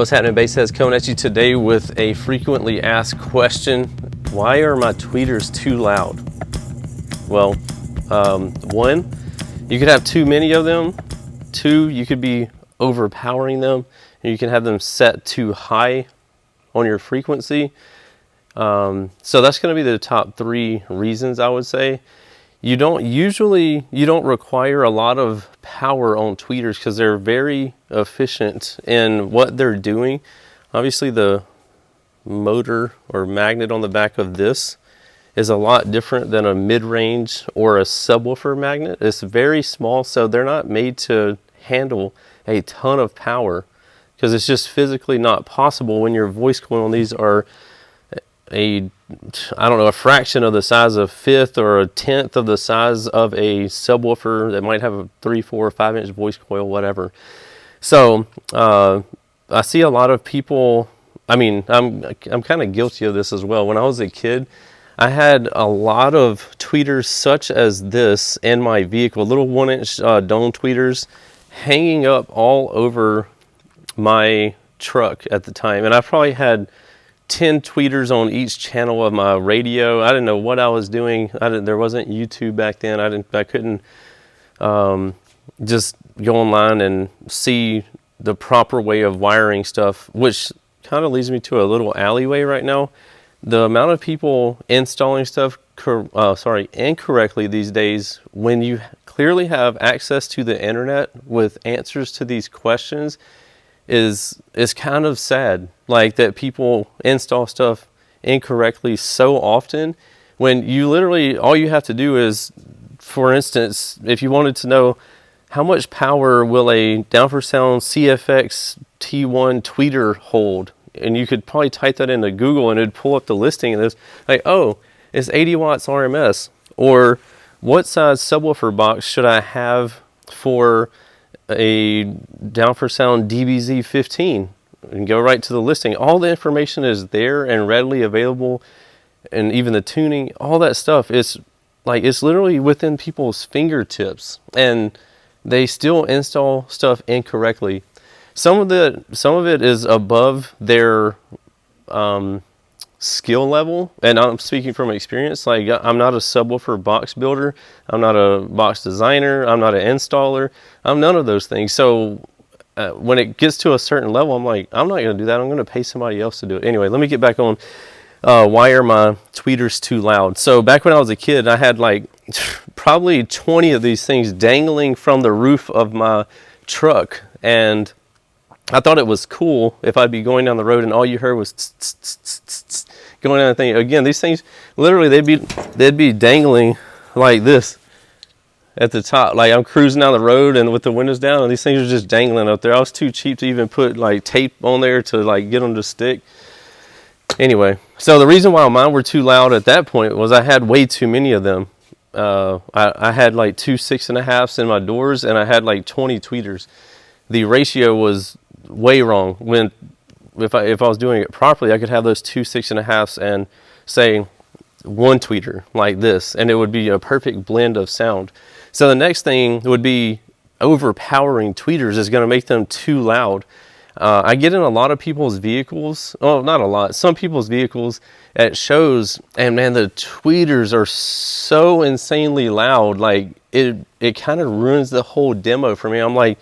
What's happening, Bassheads? Coming at you today with a frequently asked question. Why are my tweeters too loud? Well, one, you could have too many of them. Two, you could be overpowering them, and you can have them set too high on your frequency. So that's going to be the top three reasons, I would say. You don't require a lot of power on tweeters because they're very efficient in what they're doing. Obviously, the motor or magnet on the back of this is a lot different than a mid-range or a subwoofer magnet. It's very small, so they're not made to handle a ton of power because it's just physically not possible when your voice coil on these are a fraction of the size of fifth or a tenth of the size of a subwoofer that might have a 3, 4, 5 inch voice coil, whatever. So I see a lot of people. I mean, I'm kind of guilty of this as well. When I was a kid, I had a lot of tweeters such as this in my vehicle, little 1 inch dome tweeters hanging up all over my truck at the time, and I probably had 10 tweeters on each channel of my radio. I didn't know what I was doing. There wasn't YouTube back then. I couldn't just go online and see the proper way of wiring stuff, which kind of leads me to a little alleyway right now. The amount of people installing stuff incorrectly these days, when you clearly have access to the internet with answers to these questions, is kind of sad. Like that people install stuff incorrectly so often when you literally, all you have to do is, for instance, if you wanted to know how much power will a Downforce Sound CFX T1 tweeter hold, and you could probably type that into Google and it'd pull up the listing and it's like, oh, it's 80 watts RMS. Or what size subwoofer box should I have for a Downforce Sound DBZ15, and go right to the listing. All the information is there and readily available, and even the tuning, all that stuff is like, it's literally within people's fingertips, and they still install stuff incorrectly. Some of it is above their skill level, and I'm speaking from experience. Like, I'm not a subwoofer box builder, I'm not a box designer, I'm not an installer, I'm none of those things. So when it gets to a certain level, I'm like, I'm not going to do that. I'm going to pay somebody else to do it. Anyway, let me get back on why are my tweeters too loud. So back when I was a kid, I had like probably 20 of these things dangling from the roof of my truck, and I thought it was cool if I'd be going down the road and all you heard was tss, tss, tss, tss, tss, going down the thing. Again, these things, literally, they'd be dangling like this at the top. Like, I'm cruising down the road and with the windows down, and these things are just dangling up there. I was too cheap to even put like tape on there to like get them to stick. Anyway, so the reason why mine were too loud at that point was I had way too many of them. I had like 2 6.5s in my doors, and I had like 20 tweeters. The ratio was way wrong. When if I was doing it properly, I could have those 2 6.5s and say one tweeter like this, and it would be a perfect blend of sound. So the next thing would be overpowering tweeters is going to make them too loud. I get in a lot of people's vehicles, well, not a lot, some people's vehicles at shows, and man, the tweeters are so insanely loud, like it kind of ruins the whole demo for me. I'm like,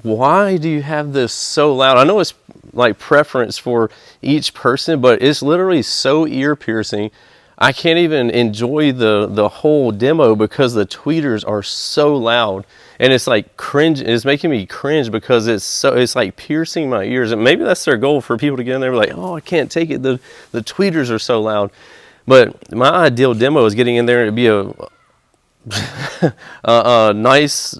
why do you have this so loud? I know it's like preference for each person, but it's literally so ear piercing. I can't even enjoy the whole demo because the tweeters are so loud, and it's like cringe. It's making me cringe because it's like piercing my ears. And maybe that's their goal, for people to get in there and be like, oh, I can't take it. The tweeters are so loud. But my ideal demo is getting in there and it'd be a nice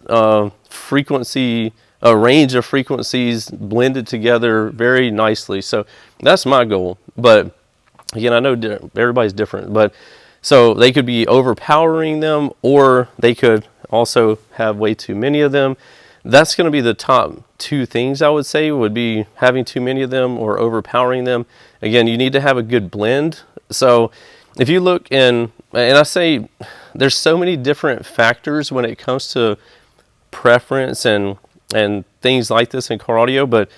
frequency, a range of frequencies blended together very nicely. So that's my goal. But again, I know everybody's different, but so they could be overpowering them, or they could also have way too many of them. That's going to be the top two things I would say, would be having too many of them or overpowering them. Again, you need to have a good blend. So if you look and I say there's so many different factors when it comes to preference and things like this in car audio, but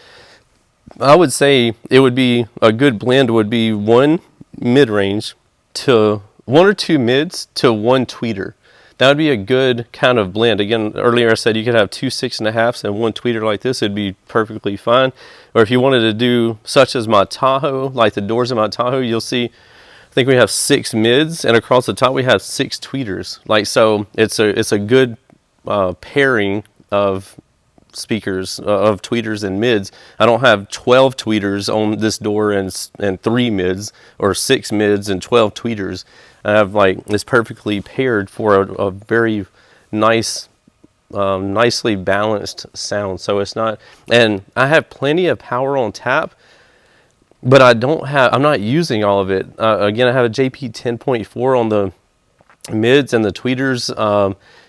I would say it would be a good blend would be one mid-range to one or two mids to one tweeter. That would be a good kind of blend. Again, earlier I said you could have two 6.5s and one tweeter like this. It'd be perfectly fine. Or if you wanted to do such as my Tahoe, like the doors of my Tahoe, you'll see, I think we have 6 mids, and across the top we have 6 tweeters. Like, so it's a good pairing of speakers, of tweeters and mids. I don't have 12 tweeters on this door and 3 mids, or 6 mids and 12 tweeters. I have, like, it's perfectly paired for a very nice, nicely balanced sound. So it's not, and I have plenty of power on tap, but I'm not using all of it. Again, I have a JP 10.4 on the mids and the tweeters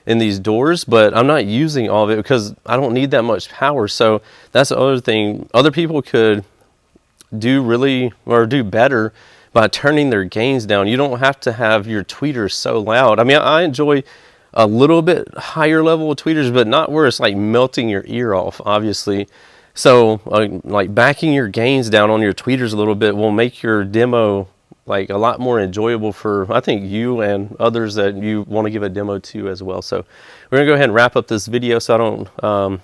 in these doors, but I'm not using all of it because I don't need that much power. So that's the other thing. Other people could do better by turning their gains down. You don't have to have your tweeters so loud. I mean, I enjoy a little bit higher level of tweeters, but not where it's like melting your ear off, obviously. So like backing your gains down on your tweeters a little bit will make your demo like a lot more enjoyable for, I think, you and others that you want to give a demo to as well. So we're gonna go ahead and wrap up this video so I don't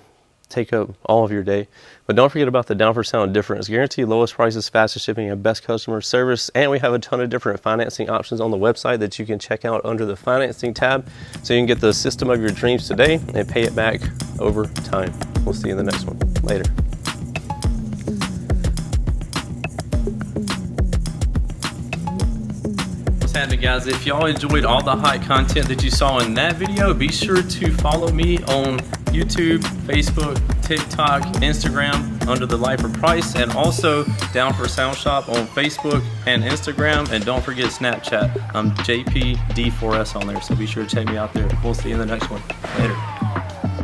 take up all of your day. But don't forget about the Down for Sound difference. Guaranteed lowest prices, fastest shipping, and best customer service. And we have a ton of different financing options on the website that you can check out under the financing tab. So you can get the system of your dreams today and pay it back over time. We'll see you in the next one. Later. What's happening, guys? If y'all enjoyed all the hot content that you saw in that video, be sure to follow me on YouTube, Facebook, TikTok, Instagram under the Lifer Price, and also Down for Sound Shop on Facebook and Instagram. And don't forget Snapchat. I'm JPD4S on there, so be sure to check me out there. We'll see you in the next one. Later.